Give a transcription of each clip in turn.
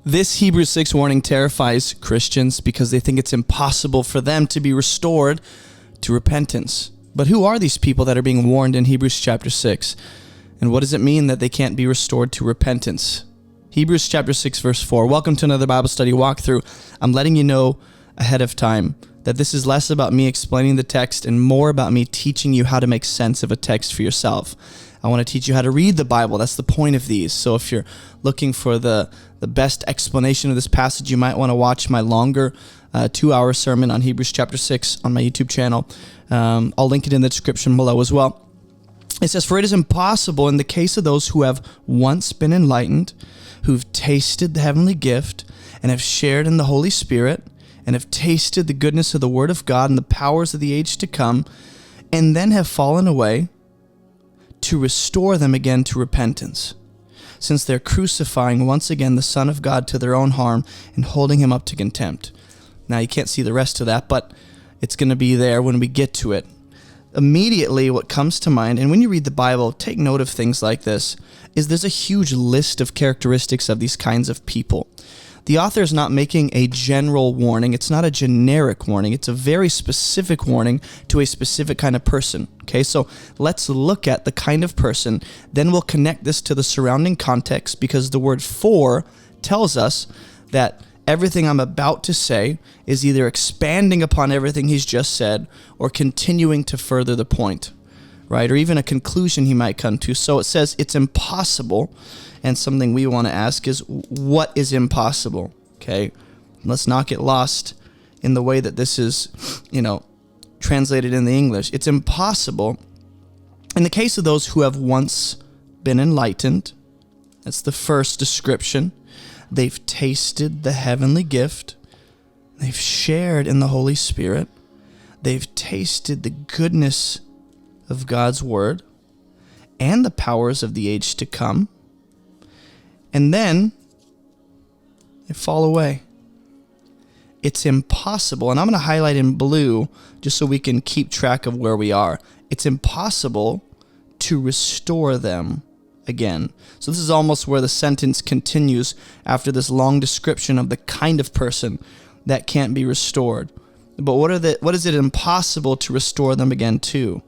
This Hebrews 6 warning terrifies Christians because they think it's impossible for them to be restored to repentance. But who are these people that are being warned in Hebrews chapter 6? And what does it mean that they can't be restored to repentance? Hebrews chapter 6 verse 4. Welcome to another Bible study walkthrough. I'm letting you know ahead of time that this is less about me explaining the text and more about me teaching you how to make sense of a text for yourself. I want to teach you how to read the Bible. That's the point of these. So if you're looking for the best explanation of this passage, you might want to watch my longer 2-hour sermon on Hebrews chapter 6 on my YouTube channel. I'll link it in the description below as well. It says, "For it is impossible in the case of those who have once been enlightened, who've tasted the heavenly gift, and have shared in the Holy Spirit, and have tasted the goodness of the Word of God and the powers of the age to come, and then have fallen away, to restore them again to repentance, since they're crucifying once again the Son of God to their own harm and holding him up to contempt." Now, you can't see the rest of that, but it's going to be there when we get to it. Immediately, what comes to mind, and when you read the Bible, take note of things like this, is there's a huge list of characteristics of these kinds of people. The author is not making a general warning. It's not a generic warning. It's a very specific warning to a specific kind of person. Okay, so let's look at the kind of person. Then we'll connect this to the surrounding context, because the word "for" tells us that everything I'm about to say is either expanding upon everything he's just said or continuing to further the point, right? Or even a conclusion he might come to. So it says it's impossible. And something we want to ask is, what is impossible? Okay, let's not get lost in the way that this is, translated in the English. It's impossible in the case of those who have once been enlightened. That's the first description. They've tasted the heavenly gift. They've shared in the Holy Spirit. They've tasted the goodness of God's Word and the powers of the age to come. And then they fall away. It's impossible, and I'm going to highlight in blue just so we can keep track of where we are. It's impossible to restore them again. So this is almost where the sentence continues after this long description of the kind of person that can't be restored. But what is it impossible to restore them again to?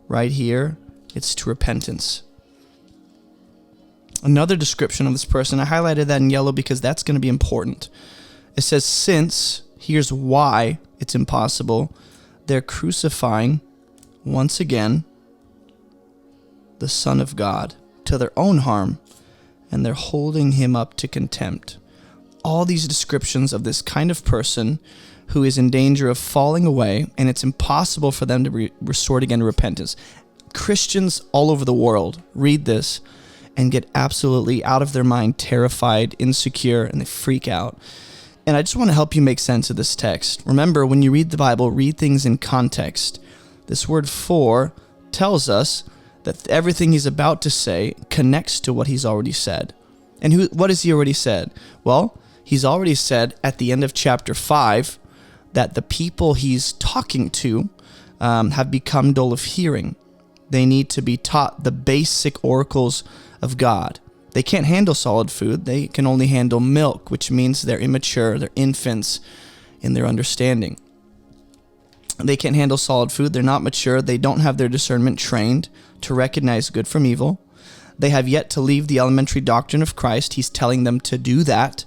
Right here, it's to repentance. Another description of this person, I highlighted that in yellow because that's going to be important. It says, since, here's why it's impossible, they're crucifying, once again, the Son of God to their own harm, and they're holding him up to contempt. All these descriptions of this kind of person who is in danger of falling away, and it's impossible for them to be restored again to repentance. Christians all over the world read this and get absolutely out of their mind, terrified, insecure, and they freak out. And I just want to help you make sense of this text. Remember, when you read the Bible, read things in context. This word "for" tells us that everything he's about to say connects to what he's already said. And what has he already said? Well, he's already said at the end of chapter 5 that the people he's talking to have become dull of hearing. They need to be taught the basic oracles of God. They can't handle solid food. They can only handle milk, which means they're immature, they're infants in their understanding. They can't handle solid food. They're not mature. They don't have their discernment trained to recognize good from evil. They have yet to leave the elementary doctrine of Christ. He's telling them to do that.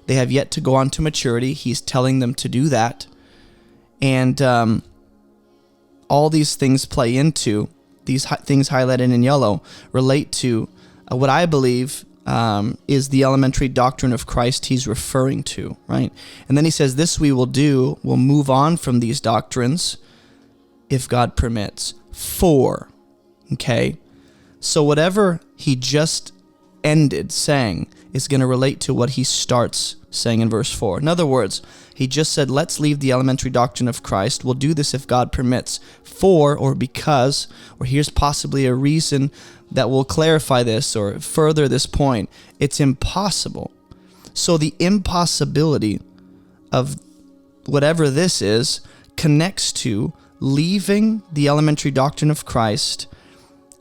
They have yet to go on to maturity. He's telling them to do that. And all these things play into, these things highlighted in yellow, relate to what I believe is the elementary doctrine of Christ he's referring to, right? And then he says, this we will do, we'll move on from these doctrines if God permits. Okay? So whatever he just ended saying is going to relate to what he starts saying in verse 4. In other words, he just said, let's leave the elementary doctrine of Christ. We'll do this if God permits. For, or because, or here's possibly a reason that will clarify this or further this point. It's impossible. So the impossibility of whatever this is connects to leaving the elementary doctrine of Christ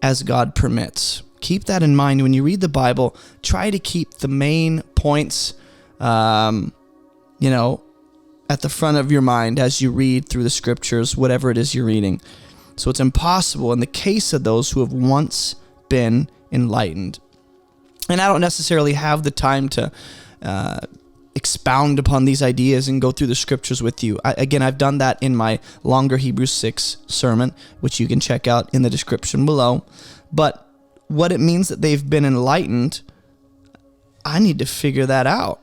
as God permits. Keep that in mind when you read the Bible. Try to keep the main points you know, at the front of your mind as you read through the scriptures, whatever it is you're reading. So it's impossible in the case of those who have once been enlightened. And I don't necessarily have the time to expound upon these ideas and go through the scriptures with you. Again, I've done that in my longer Hebrews 6 sermon, which you can check out in the description below. But what it means that they've been enlightened, I need to figure that out.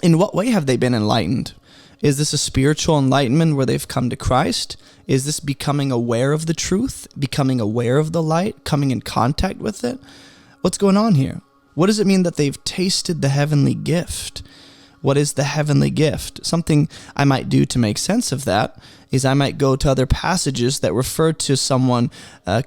In what way have they been enlightened? Is this a spiritual enlightenment where they've come to Christ? Is this becoming aware of the truth, becoming aware of the light, coming in contact with it? What's going on here? What does it mean that they've tasted the heavenly gift? What is the heavenly gift? Something I might do to make sense of that is I might go to other passages that refer to someone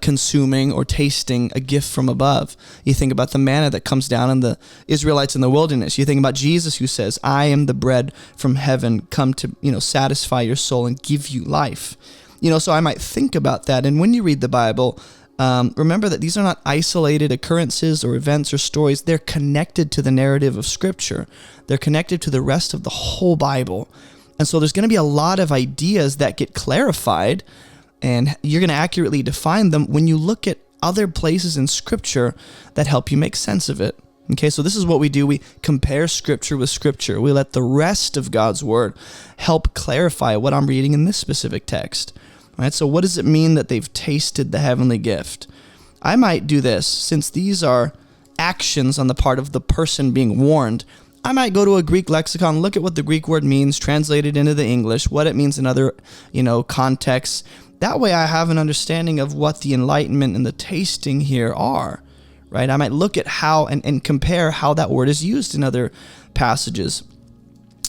consuming or tasting a gift from above. You think about the manna that comes down on the Israelites in the wilderness. You think about Jesus who says, I am the bread from heaven, come to, satisfy your soul and give you life. So I might think about that. And when you read the Bible, remember that these are not isolated occurrences or events or stories. They're connected to the narrative of Scripture. They're connected to the rest of the whole Bible. And so there's going to be a lot of ideas that get clarified, and you're going to accurately define them when you look at other places in Scripture that help you make sense of it. Okay, so this is what we do. We compare Scripture with Scripture. We let the rest of God's Word help clarify what I'm reading in this specific text. All right, so what does it mean that they've tasted the heavenly gift? I might do this, since these are actions on the part of the person being warned. I might go to a Greek lexicon, look at what the Greek word means, translate it into the English, what it means in other, contexts. That way I have an understanding of what the enlightenment and the tasting here are, right? I might look at how and compare how that word is used in other passages.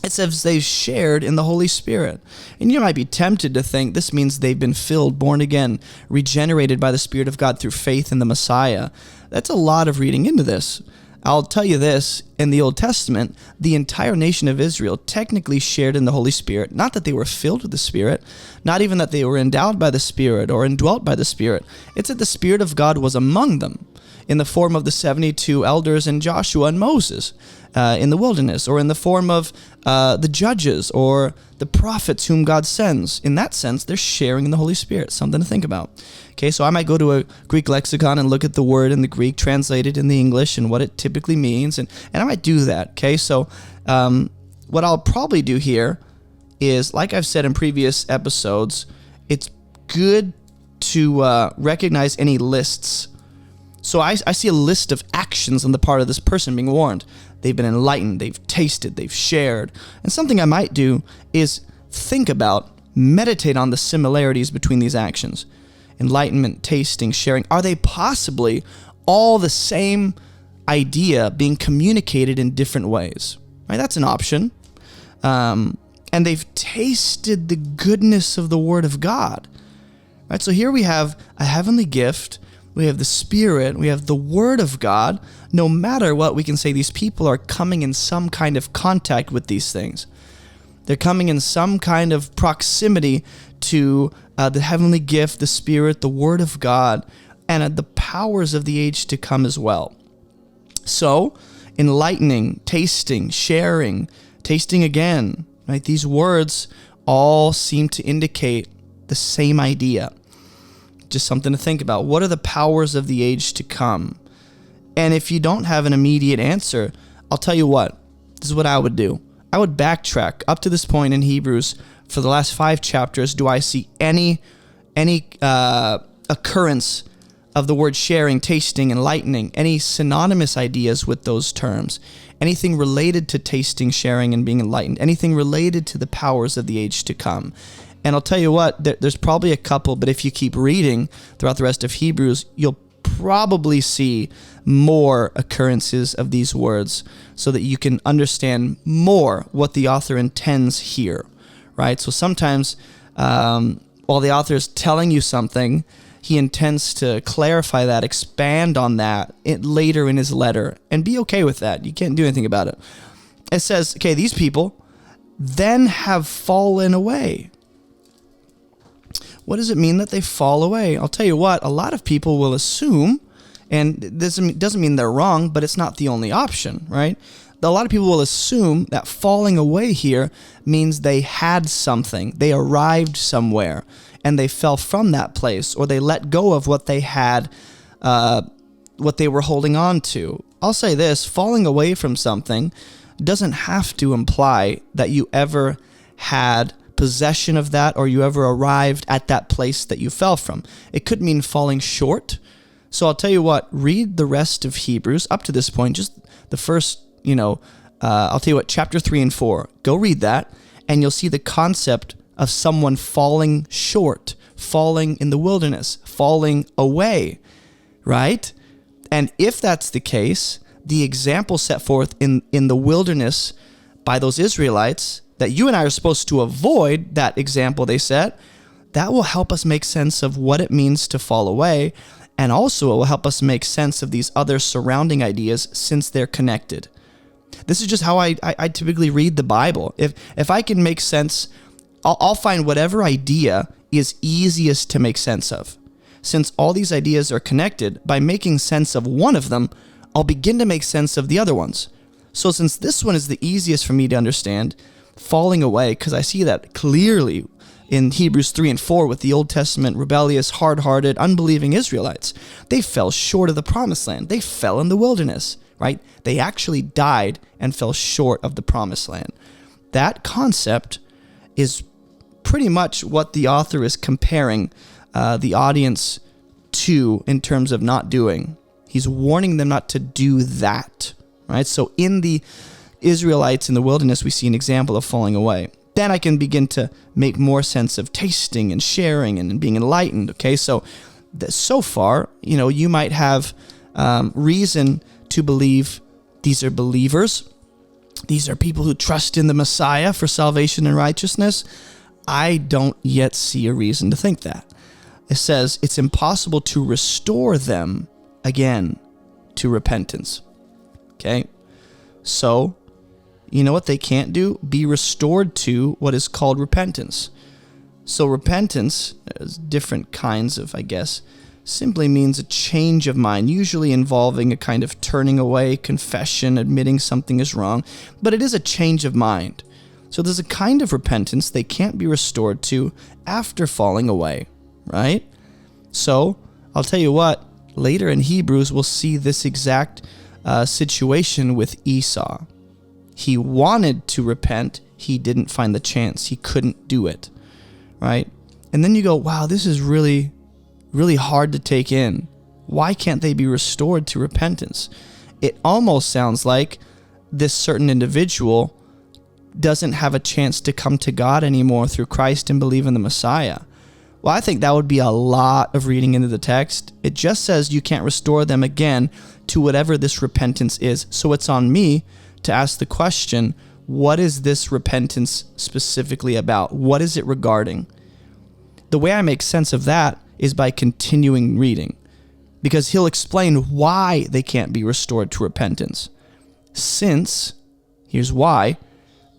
It says they've shared in the Holy Spirit. And you might be tempted to think this means they've been filled, born again, regenerated by the Spirit of God through faith in the Messiah. That's a lot of reading into this. I'll tell you this, in the Old Testament, the entire nation of Israel technically shared in the Holy Spirit. Not that they were filled with the Spirit, not even that they were endowed by the Spirit or indwelt by the Spirit. It's that the Spirit of God was among them in the form of the 72 elders and Joshua and Moses in the wilderness, or in the form of the judges or the prophets whom God sends. In that sense, they're sharing in the Holy Spirit, something to think about. Okay, so I might go to a Greek lexicon and look at the word in the Greek, translated in the English, and what it typically means, and I might do that. Okay, so what I'll probably do here is, like I've said in previous episodes, it's good to recognize any lists. So I see a list of actions on the part of this person being warned. They've been enlightened, they've tasted, they've shared. And something I might do is think about, meditate on the similarities between these actions. Enlightenment, tasting, sharing. Are they possibly all the same idea being communicated in different ways? Right? That's an option. And they've tasted the goodness of the Word of God. Right? So here we have a heavenly gift. We have the Spirit, we have the Word of God. No matter what, we can say these people are coming in some kind of contact with these things. They're coming in some kind of proximity to the heavenly gift, the Spirit, the Word of God, and the powers of the age to come as well. So, enlightening, tasting, sharing, tasting again, right? These words all seem to indicate the same idea. Just something to think about. What are the powers of the age to come? And if you don't have an immediate answer, I'll tell you what. This is what I would do. I would backtrack up to this point in Hebrews. For the last 5 chapters, do I see any occurrence of the word sharing, tasting, enlightening, any synonymous ideas with those terms? Anything related to tasting, sharing, and being enlightened? Anything related to the powers of the age to come? And I'll tell you what, there's probably a couple, but if you keep reading throughout the rest of Hebrews, you'll probably see more occurrences of these words so that you can understand more what the author intends here, right? So sometimes while the author is telling you something, he intends to clarify that, expand on that later in his letter, and be okay with that. You can't do anything about it. It says, okay, these people then have fallen away. What does it mean that they fall away? I'll tell you what, a lot of people will assume, and this doesn't mean they're wrong, but it's not the only option, right? a lot of people will assume that falling away here means they had something, they arrived somewhere, and they fell from that place, or they let go of what they had, what they were holding on to. I'll say this, falling away from something doesn't have to imply that you ever had possession of that or you ever arrived at that place that you fell from. It could mean falling short. So I'll tell you what, read the rest of Hebrews up to this point, just the first, I'll tell you what, chapter 3 and 4. Go read that, and you'll see the concept of someone falling short, falling in the wilderness, falling away, right? And if that's the case, the example set forth in the wilderness by those Israelites, that you and I are supposed to avoid that example they set, that will help us make sense of what it means to fall away, and also it will help us make sense of these other surrounding ideas since they're connected. This is just how I typically read the Bible. If I can make sense, I'll find whatever idea is easiest to make sense of. Since all these ideas are connected, by making sense of one of them, I'll begin to make sense of the other ones. So since this one is the easiest for me to understand, falling away, because I see that clearly in Hebrews 3 and 4 with the Old Testament rebellious, hard-hearted, unbelieving Israelites. They fell short of the promised land. They fell in the wilderness, right? They actually died and fell short of the promised land. That concept is pretty much what the author is comparing the audience to in terms of not doing. He's warning them not to do that, right? So in the Israelites in the wilderness, we see an example of falling away. Then I can begin to make more sense of tasting and sharing and being enlightened, okay? So far, you might have reason to believe these are believers. These are people who trust in the Messiah for salvation and righteousness. I don't yet see a reason to think that. It says it's impossible to restore them again to repentance, okay? So, you know what they can't do? Be restored to what is called repentance. So repentance, there's different kinds of, simply means a change of mind, usually involving a kind of turning away, confession, admitting something is wrong, but it is a change of mind. So there's a kind of repentance they can't be restored to after falling away, right? So I'll tell you what, later in Hebrews, we'll see this exact situation with Esau. He wanted to repent. He didn't find the chance. He couldn't do it, right? And then you go, wow, this is really, really hard to take in. Why can't they be restored to repentance? It almost sounds like this certain individual doesn't have a chance to come to God anymore through Christ and believe in the Messiah. Well, I think that would be a lot of reading into the text. It just says you can't restore them again to whatever this repentance is. So it's on me to ask the question, what is this repentance specifically about? What is it regarding? The way I make sense of that is by continuing reading, because he'll explain why they can't be restored to repentance. Since, here's why,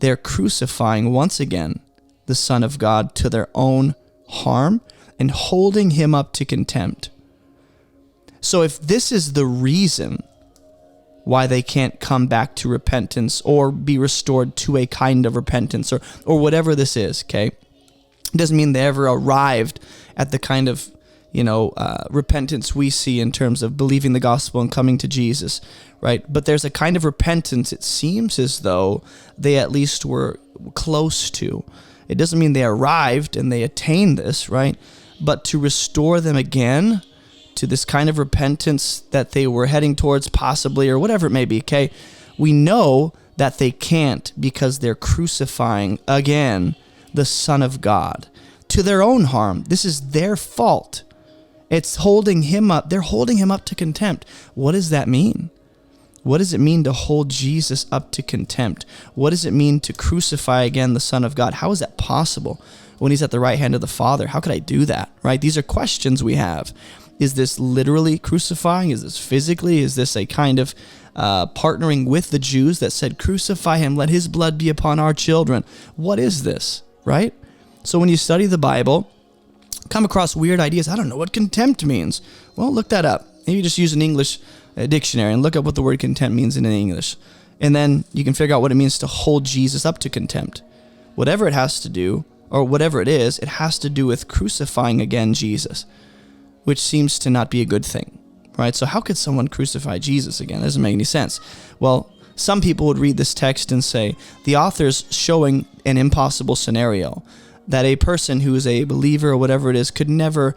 they're crucifying once again the Son of God to their own harm and holding him up to contempt. So if this is the reason why they can't come back to repentance or be restored to a kind of repentance or whatever this is, okay? It doesn't mean they ever arrived at the kind of, repentance we see in terms of believing the gospel and coming to Jesus, right? But there's a kind of repentance it seems as though they at least were close to. It doesn't mean they arrived and they attained this, right? But to restore them again to this kind of repentance that they were heading towards possibly, or whatever it may be, okay? We know that they can't because they're crucifying again the Son of God to their own harm. This is their fault. It's holding him up. They're holding him up to contempt. What does that mean? What does it mean to hold Jesus up to contempt? What does it mean to crucify again the Son of God? How is that possible when he's at the right hand of the Father? How could I do that, right? These are questions we have. Is this literally crucifying? Is this physically? Is this a kind of partnering with the Jews that said, crucify him, let his blood be upon our children? What is this, right? So when you study the Bible, come across weird ideas. I don't know what contempt means. Well, look that up. Maybe just use an English dictionary and look up what the word contempt means in English. And then you can figure out what it means to hold Jesus up to contempt. Whatever it has to do, or whatever it has to do with crucifying again Jesus, which seems to not be a good thing, right? So how could someone crucify Jesus again? That doesn't make any sense. Well, some people would read this text and say, the author's showing an impossible scenario, that a person who is a believer or whatever it is could never,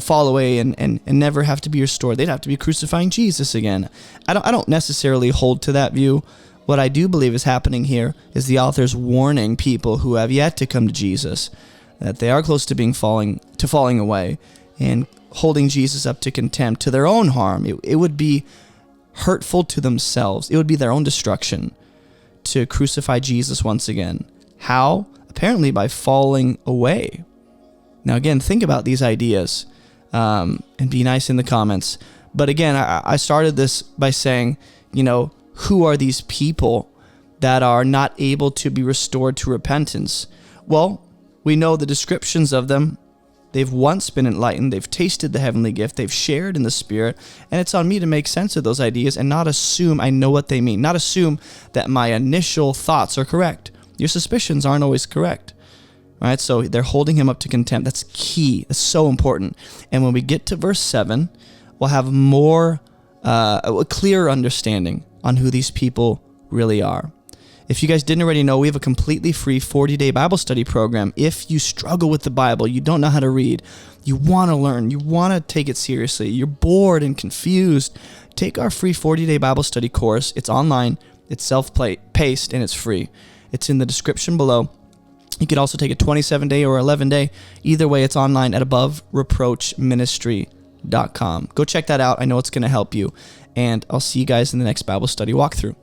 fall away and never have to be restored. They'd have to be crucifying Jesus again. I don't necessarily hold to that view. What I do believe is happening here is the author's warning people who have yet to come to Jesus that they are close to falling away and holding Jesus up to contempt, to their own harm. It would be hurtful to themselves. It would be their own destruction to crucify Jesus once again. How? Apparently by falling away. Now again, think about these ideas and be nice in the comments. But again, I started this by saying, who are these people that are not able to be restored to repentance? Well, we know the descriptions of them. They've once been enlightened. They've tasted the heavenly gift. They've shared in the Spirit. And it's on me to make sense of those ideas and not assume I know what they mean. Not assume that my initial thoughts are correct. Your suspicions aren't always correct. Right? So they're holding him up to contempt. That's key. That's so important. And when we get to verse 7, we'll have a clearer understanding on who these people really are. If you guys didn't already know, we have a completely free 40-day Bible study program. If you struggle with the Bible, you don't know how to read, you want to learn, you want to take it seriously, you're bored and confused, take our free 40-day Bible study course. It's online, it's self-paced, and it's free. It's in the description below. You can also take a 27-day or 11-day. Either way, it's online at abovereproachministry.com. Go check that out. I know it's going to help you. And I'll see you guys in the next Bible study walkthrough.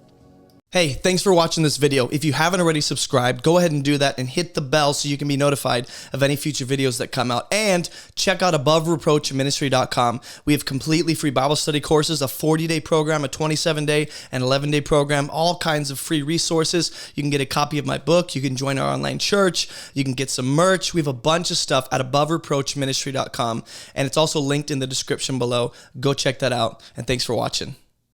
Hey, thanks for watching this video. If you haven't already subscribed, go ahead and do that and hit the bell so you can be notified of any future videos that come out. And check out abovereproachministry.com. We have completely free Bible study courses, a 40-day program, a 27-day, and 11-day program, all kinds of free resources. You can get a copy of my book. You can join our online church. You can get some merch. We have a bunch of stuff at abovereproachministry.com. And it's also linked in the description below. Go check that out. And thanks for watching.